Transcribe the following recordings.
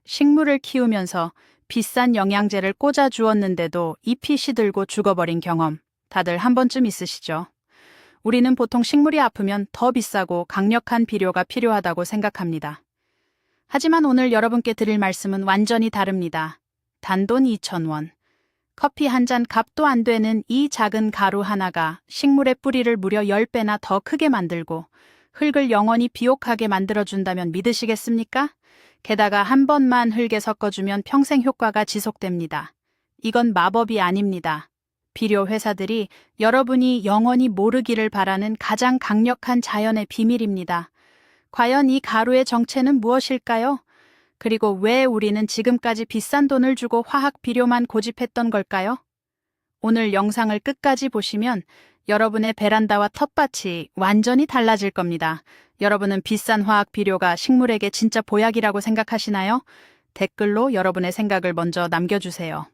식물을 키우면서 비싼 영양제를 꽂아 주었는데도 잎이 시들고 죽어버린 경험 다들 한 번쯤 있으시죠? 우리는 보통 식물이 아프면 더 비싸고 강력한 비료가 필요하다고 생각합니다. 하지만 오늘 여러분께 드릴 말씀은 완전히 다릅니다. 단돈 2,000원. 커피 한 잔 값도 안 되는 이 작은 가루 하나가 식물의 뿌리를 무려 10배나 더 크게 만들고 흙을 영원히 비옥하게 만들어준다면 믿으시겠습니까? 게다가 한 번만 흙에 섞어주면 평생 효과가 지속됩니다. 이건 마법이 아닙니다. 비료 회사들이 여러분이 영원히 모르기를 바라는 가장 강력한 자연의 비밀입니다. 과연 이 가루의 정체는 무엇일까요? 그리고 왜 우리는 지금까지 비싼 돈을 주고 화학 비료만 고집했던 걸까요? 오늘 영상을 끝까지 보시면 여러분의 베란다와 텃밭이 완전히 달라질 겁니다. 여러분은 비싼 화학 비료가 식물에게 진짜 보약이라고 생각하시나요? 댓글로 여러분의 생각을 먼저 남겨주세요.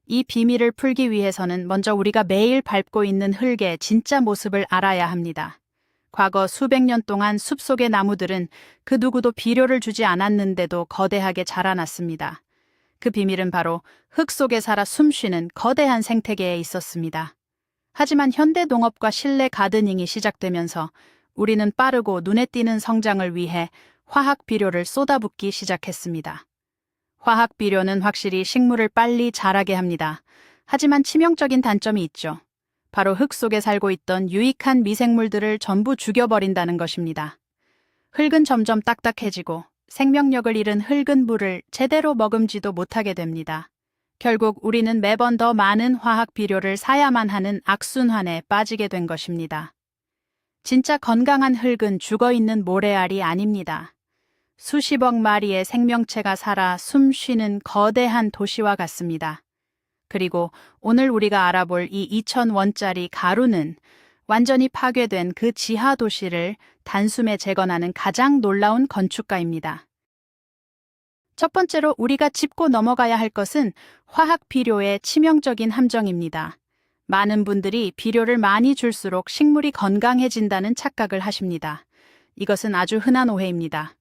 이 비밀을 풀기 위해서는 먼저 우리가 매일 밟고 있는 흙의 진짜 모습을 알아야 합니다. 과거 수백 년 동안 숲속의 나무들은 그 누구도 비료를 주지 않았는데도 거대하게 자라났습니다. 그 비밀은 바로 흙 속에 살아 숨쉬는 거대한 생태계에 있었습니다. 하지만 현대 농업과 실내 가드닝이 시작되면서 우리는 빠르고 눈에 띄는 성장을 위해 화학 비료를 쏟아붓기 시작했습니다. 화학 비료는 확실히 식물을 빨리 자라게 합니다. 하지만 치명적인 단점이 있죠. 바로 흙 속에 살고 있던 유익한 미생물들을 전부 죽여버린다는 것입니다. 흙은 점점 딱딱해지고 생명력을 잃은 흙은 물을 제대로 머금지도 못하게 됩니다. 결국 우리는 매번 더 많은 화학 비료를 사야만 하는 악순환에 빠지게 된 것입니다. 진짜 건강한 흙은 죽어있는 모래알이 아닙니다. 수십억 마리의 생명체가 살아 숨쉬는 거대한 도시와 같습니다. 그리고 오늘 우리가 알아볼 이 2,000원짜리 가루는 완전히 파괴된 그 지하 도시를 단숨에 재건하는 가장 놀라운 건축가입니다. 첫 번째로 우리가 짚고 넘어가야 할 것은 화학 비료의 치명적인 함정입니다. 많은 분들이 비료를 많이 줄수록 식물이 건강해진다는 착각을 하십니다. 이것은 아주 흔한 오해입니다.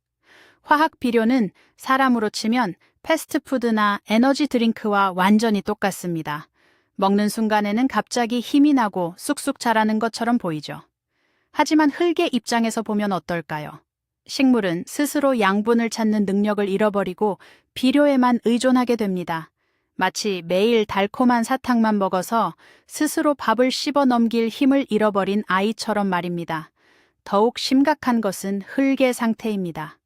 화학 비료는 사람으로 치면 패스트푸드나 에너지 드링크와 완전히 똑같습니다. 먹는 순간에는 갑자기 힘이 나고 쑥쑥 자라는 것처럼 보이죠. 하지만 흙의 입장에서 보면 어떨까요? 식물은 스스로 양분을 찾는 능력을 잃어버리고 비료에만 의존하게 됩니다. 마치 매일 달콤한 사탕만 먹어서 스스로 밥을 씹어 넘길 힘을 잃어버린 아이처럼 말입니다. 더욱 심각한 것은 흙의 상태입니다.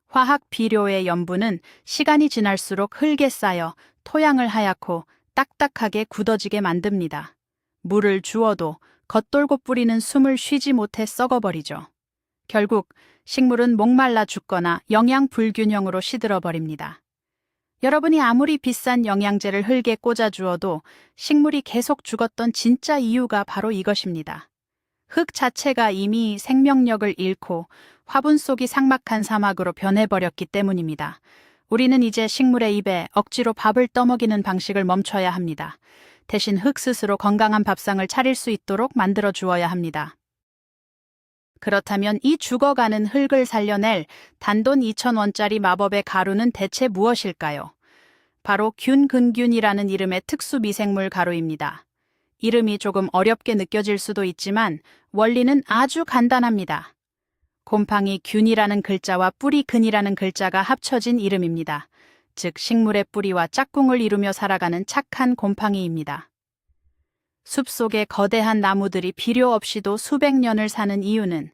화학 비료의 염분은 시간이 지날수록 흙에 쌓여 토양을 하얗고 딱딱하게 굳어지게 만듭니다. 물을 주어도 겉돌고 뿌리는 숨을 쉬지 못해 썩어버리죠. 결국 식물은 목말라 죽거나 영양 불균형으로 시들어버립니다. 여러분이 아무리 비싼 영양제를 흙에 꽂아 주어도 식물이 계속 죽었던 진짜 이유가 바로 이것입니다. 흙 자체가 이미 생명력을 잃고 화분 속이 삭막한 사막으로 변해버렸기 때문입니다. 우리는 이제 식물의 입에 억지로 밥을 떠먹이는 방식을 멈춰야 합니다. 대신 흙 스스로 건강한 밥상을 차릴 수 있도록 만들어 주어야 합니다. 그렇다면 이 죽어가는 흙을 살려낼 단돈 2,000원짜리 마법의 가루는 대체 무엇일까요? 바로 균근균이라는 이름의 특수 미생물 가루입니다. 이름이 조금 어렵게 느껴질 수도 있지만 원리는 아주 간단합니다. 곰팡이 균이라는 글자와 뿌리 근이라는 글자가 합쳐진 이름입니다. 즉 식물의 뿌리와 짝꿍을 이루며 살아가는 착한 곰팡이입니다. 숲속의 거대한 나무들이 비료 없이도 수백 년을 사는 이유는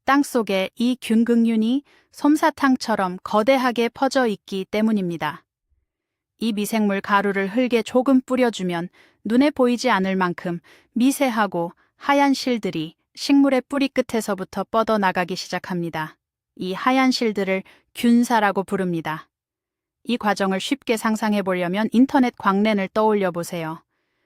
땅속에 이 균근균이 솜사탕처럼 거대하게 퍼져 있기 때문입니다. 이 미생물 가루를 흙에 조금 뿌려주면 눈에 보이지 않을 만큼 미세하고 하얀 실들이 식물의 뿌리 끝에서부터 뻗어나가기 시작합니다. 이 하얀 실들을 균사라고 부릅니다. 이 과정을 쉽게 상상해 보려면 인터넷 광랜을 떠올려 보세요.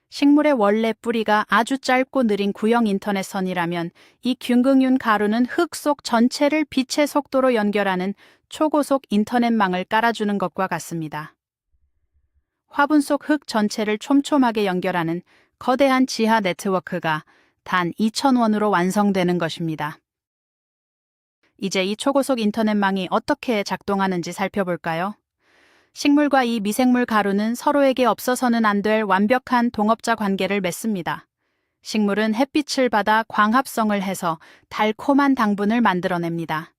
식물의 원래 뿌리가 아주 짧고 느린 구형 인터넷선이라면 이 균근균 가루는 흙 속 전체를 빛의 속도로 연결하는 초고속 인터넷망을 깔아주는 것과 같습니다. 화분 속 흙 전체를 촘촘하게 연결하는 거대한 지하 네트워크가 단 2,000원으로 완성되는 것입니다. 이제 이 초고속 인터넷망이 어떻게 작동하는지 살펴볼까요? 식물과 이 미생물 가루는 서로에게 없어서는 안 될 완벽한 동업자 관계를 맺습니다. 식물은 햇빛을 받아 광합성을 해서 달콤한 당분을 만들어냅니다.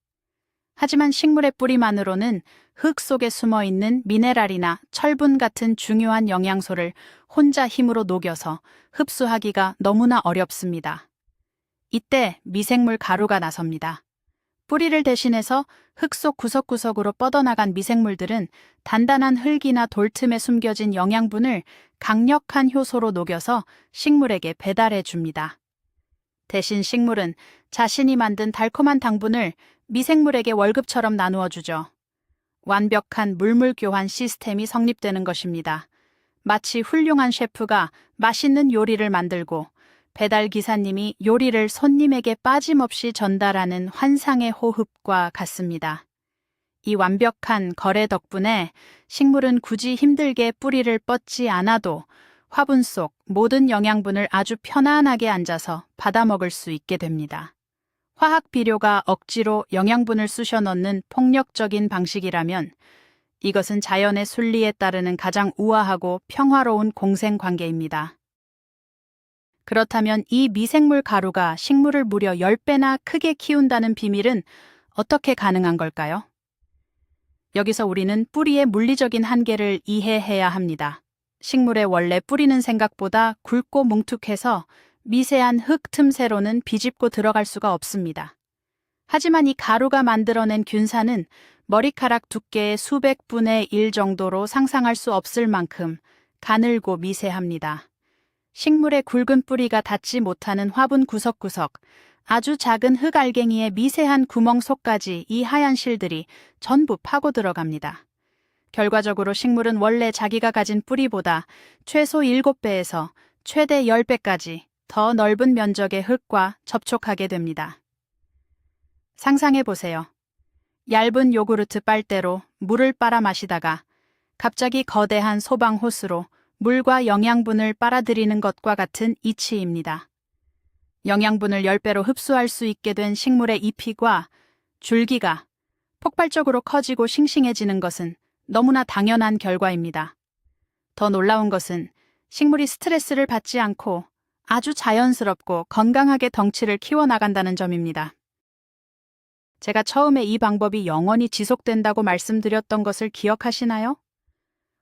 하지만 식물의 뿌리만으로는 흙 속에 숨어 있는 미네랄이나 철분 같은 중요한 영양소를 혼자 힘으로 녹여서 흡수하기가 너무나 어렵습니다. 이때 미생물 가루가 나섭니다. 뿌리를 대신해서 흙 속 구석구석으로 뻗어나간 미생물들은 단단한 흙이나 돌 틈에 숨겨진 영양분을 강력한 효소로 녹여서 식물에게 배달해 줍니다. 대신 식물은 자신이 만든 달콤한 당분을 미생물에게 월급처럼 나누어 주죠. 완벽한 물물 교환 시스템이 성립되는 것입니다. 마치 훌륭한 셰프가 맛있는 요리를 만들고 배달 기사님이 요리를 손님에게 빠짐없이 전달하는 환상의 호흡과 같습니다. 이 완벽한 거래 덕분에 식물은 굳이 힘들게 뿌리를 뻗지 않아도 화분 속 모든 영양분을 아주 편안하게 앉아서 받아먹을 수 있게 됩니다. 화학 비료가 억지로 영양분을 쑤셔 넣는 폭력적인 방식이라면 이것은 자연의 순리에 따르는 가장 우아하고 평화로운 공생 관계입니다. 그렇다면 이 미생물 가루가 식물을 무려 10배나 크게 키운다는 비밀은 어떻게 가능한 걸까요? 여기서 우리는 뿌리의 물리적인 한계를 이해해야 합니다. 식물의 원래 뿌리는 생각보다 굵고 뭉툭해서 미세한 흙 틈새로는 비집고 들어갈 수가 없습니다. 하지만 이 가루가 만들어낸 균사는 머리카락 두께의 수백 분의 1 정도로 상상할 수 없을 만큼 가늘고 미세합니다. 식물의 굵은 뿌리가 닿지 못하는 화분 구석구석, 아주 작은 흙알갱이의 미세한 구멍 속까지 이 하얀 실들이 전부 파고 들어갑니다. 결과적으로 식물은 원래 자기가 가진 뿌리보다 최소 7배에서 최대 10배까지 더 넓은 면적의 흙과 접촉하게 됩니다. 상상해 보세요. 얇은 요구르트 빨대로 물을 빨아 마시다가 갑자기 거대한 소방 호스로 물과 영양분을 빨아들이는 것과 같은 이치입니다. 영양분을 10배로 흡수할 수 있게 된 식물의 잎이과 줄기가 폭발적으로 커지고 싱싱해지는 것은 너무나 당연한 결과입니다. 더 놀라운 것은 식물이 스트레스를 받지 않고 아주 자연스럽고 건강하게 덩치를 키워나간다는 점입니다. 제가 처음에 이 방법이 영원히 지속된다고 말씀드렸던 것을 기억하시나요?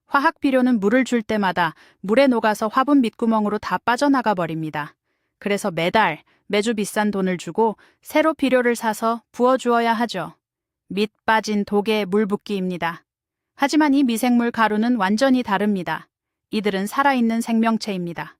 화학 비료는 물을 줄 때마다 물에 녹아서 화분 밑구멍으로 다 빠져나가 버립니다. 그래서 매주 비싼 돈을 주고 새로 비료를 사서 부어주어야 하죠. 밑 빠진 독에 물 붓기입니다. 하지만 이 미생물 가루는 완전히 다릅니다. 이들은 살아있는 생명체입니다.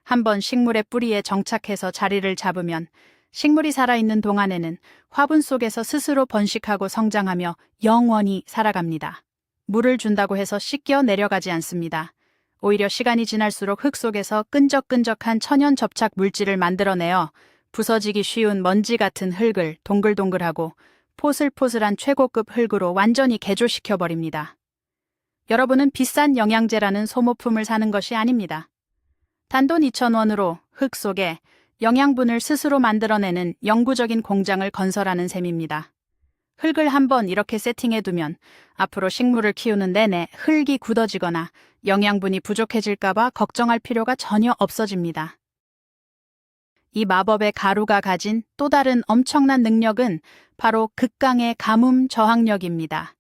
한번 식물의 뿌리에 정착해서 자리를 잡으면 식물이 살아있는 동안에는 화분 속에서 스스로 번식하고 성장하며 영원히 살아갑니다. 물을 준다고 해서 씻겨 내려가지 않습니다. 오히려 시간이 지날수록 흙 속에서 끈적끈적한 천연 접착 물질을 만들어내어 부서지기 쉬운 먼지 같은 흙을 동글동글하고 포슬포슬한 최고급 흙으로 완전히 개조시켜버립니다. 여러분은 비싼 영양제라는 소모품을 사는 것이 아닙니다. 단돈 2,000원으로 흙 속에 영양분을 스스로 만들어내는 영구적인 공장을 건설하는 셈입니다. 흙을 한번 이렇게 세팅해두면 앞으로 식물을 키우는 내내 흙이 굳어지거나 영양분이 부족해질까봐 걱정할 필요가 전혀 없어집니다. 이 마법의 가루가 가진 또 다른 엄청난 능력은 바로 극강의 가뭄 저항력입니다.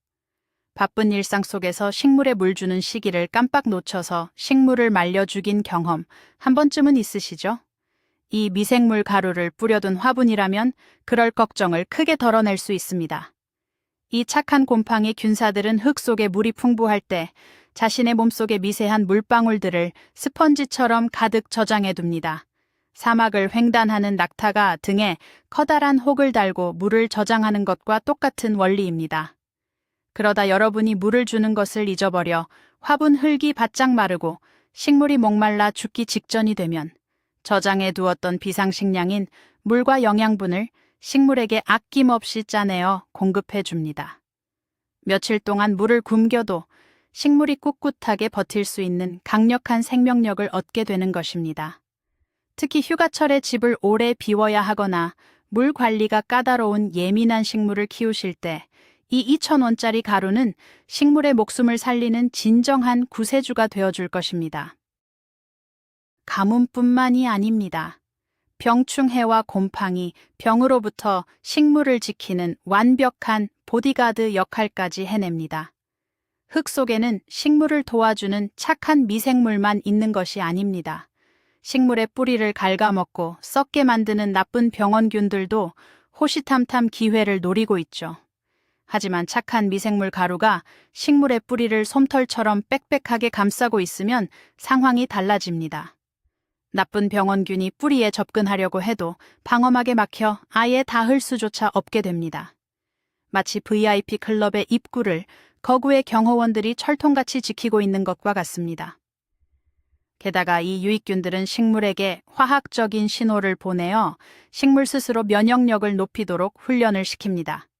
바쁜 일상 속에서 식물에 물 주는 시기를 깜빡 놓쳐서 식물을 말려 죽인 경험 한 번쯤은 있으시죠? 이 미생물 가루를 뿌려둔 화분이라면 그럴 걱정을 크게 덜어낼 수 있습니다. 이 착한 곰팡이 균사들은 흙 속에 물이 풍부할 때 자신의 몸속의 미세한 물방울들을 스펀지처럼 가득 저장해둡니다. 사막을 횡단하는 낙타가 등에 커다란 혹을 달고 물을 저장하는 것과 똑같은 원리입니다. 그러다 여러분이 물을 주는 것을 잊어버려 화분 흙이 바짝 마르고 식물이 목말라 죽기 직전이 되면 저장해 두었던 비상식량인 물과 영양분을 식물에게 아낌없이 짜내어 공급해 줍니다. 며칠 동안 물을 굶겨도 식물이 꿋꿋하게 버틸 수 있는 강력한 생명력을 얻게 되는 것입니다. 특히 휴가철에 집을 오래 비워야 하거나 물 관리가 까다로운 예민한 식물을 키우실 때 이 2,000원짜리 가루는 식물의 목숨을 살리는 진정한 구세주가 되어줄 것입니다. 가뭄뿐만이 아닙니다. 병충해와 곰팡이, 병으로부터 식물을 지키는 완벽한 보디가드 역할까지 해냅니다. 흙 속에는 식물을 도와주는 착한 미생물만 있는 것이 아닙니다. 식물의 뿌리를 갉아먹고 썩게 만드는 나쁜 병원균들도 호시탐탐 기회를 노리고 있죠. 하지만 착한 미생물 가루가 식물의 뿌리를 솜털처럼 빽빽하게 감싸고 있으면 상황이 달라집니다. 나쁜 병원균이 뿌리에 접근하려고 해도 방어막에 막혀 아예 닿을 수조차 없게 됩니다. 마치 VIP 클럽의 입구를 거구의 경호원들이 철통같이 지키고 있는 것과 같습니다. 게다가 이 유익균들은 식물에게 화학적인 신호를 보내어 식물 스스로 면역력을 높이도록 훈련을 시킵니다.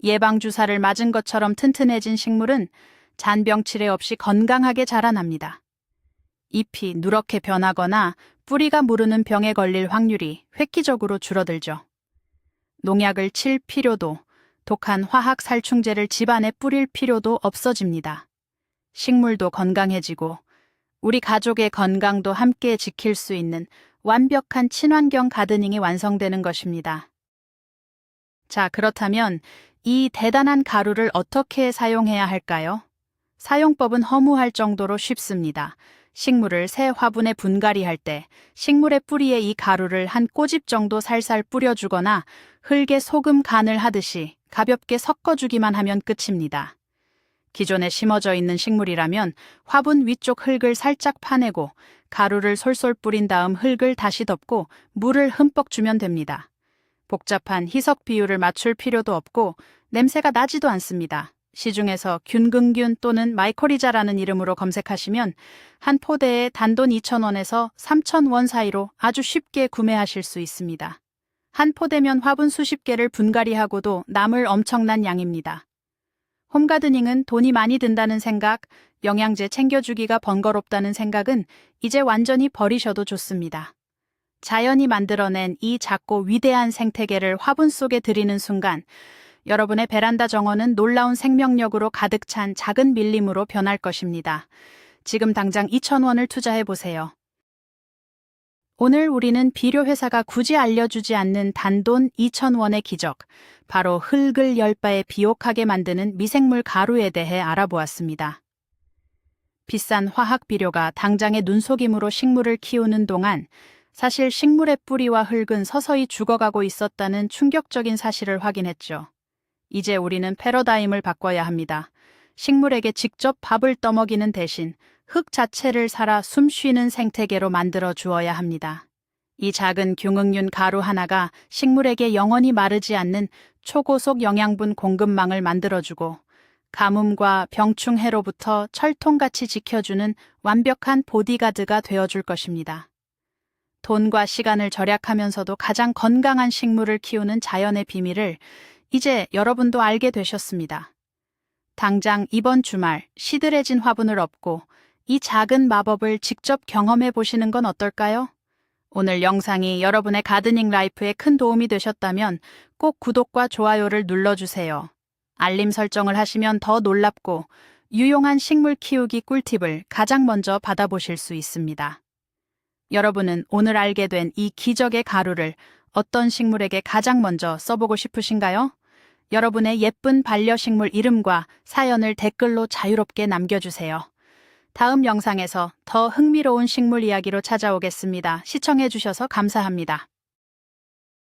예방주사를 맞은 것처럼 튼튼해진 식물은 잔병치레 없이 건강하게 자라납니다. 잎이 누렇게 변하거나 뿌리가 무르는 병에 걸릴 확률이 획기적으로 줄어들죠. 농약을 칠 필요도, 독한 화학 살충제를 집안에 뿌릴 필요도 없어집니다. 식물도 건강해지고 우리 가족의 건강도 함께 지킬 수 있는 완벽한 친환경 가드닝이 완성되는 것입니다. 자, 그렇다면 이 대단한 가루를 어떻게 사용해야 할까요? 사용법은 허무할 정도로 쉽습니다. 식물을 새 화분에 분갈이할 때 식물의 뿌리에 이 가루를 한 꼬집 정도 살살 뿌려주거나 흙에 소금 간을 하듯이 가볍게 섞어주기만 하면 끝입니다. 기존에 심어져 있는 식물이라면 화분 위쪽 흙을 살짝 파내고 가루를 솔솔 뿌린 다음 흙을 다시 덮고 물을 흠뻑 주면 됩니다. 복잡한 희석 비율을 맞출 필요도 없고 냄새가 나지도 않습니다. 시중에서 균근균 또는 마이코리자라는 이름으로 검색하시면 한 포대에 단돈 2,000원에서 3,000원 사이로 아주 쉽게 구매하실 수 있습니다. 한 포대면 화분 수십 개를 분갈이하고도 남을 엄청난 양입니다. 홈가드닝은 돈이 많이 든다는 생각, 영양제 챙겨주기가 번거롭다는 생각은 이제 완전히 버리셔도 좋습니다. 자연이 만들어낸 이 작고 위대한 생태계를 화분 속에 들이는 순간 여러분의 베란다 정원은 놀라운 생명력으로 가득 찬 작은 밀림으로 변할 것입니다. 지금 당장 2,000원을 투자해보세요. 오늘 우리는 비료회사가 굳이 알려주지 않는 단돈 2,000원의 기적, 바로 흙을 10배에 비옥하게 만드는 미생물 가루에 대해 알아보았습니다. 비싼 화학 비료가 당장의 눈속임으로 식물을 키우는 동안 사실 식물의 뿌리와 흙은 서서히 죽어가고 있었다는 충격적인 사실을 확인했죠. 이제 우리는 패러다임을 바꿔야 합니다. 식물에게 직접 밥을 떠먹이는 대신 흙 자체를 살아 숨쉬는 생태계로 만들어 주어야 합니다. 이 작은 균응균 가루 하나가 식물에게 영원히 마르지 않는 초고속 영양분 공급망을 만들어주고 가뭄과 병충해로부터 철통같이 지켜주는 완벽한 보디가드가 되어줄 것입니다. 돈과 시간을 절약하면서도 가장 건강한 식물을 키우는 자연의 비밀을 이제 여러분도 알게 되셨습니다. 당장 이번 주말 시들해진 화분을 엎고 이 작은 마법을 직접 경험해 보시는 건 어떨까요? 오늘 영상이 여러분의 가드닝 라이프에 큰 도움이 되셨다면 꼭 구독과 좋아요를 눌러주세요. 알림 설정을 하시면 더 놀랍고 유용한 식물 키우기 꿀팁을 가장 먼저 받아보실 수 있습니다. 여러분은 오늘 알게 된 이 기적의 가루를 어떤 식물에게 가장 먼저 써보고 싶으신가요? 여러분의 예쁜 반려식물 이름과 사연을 댓글로 자유롭게 남겨주세요. 다음 영상에서 더 흥미로운 식물 이야기로 찾아오겠습니다. 시청해주셔서 감사합니다.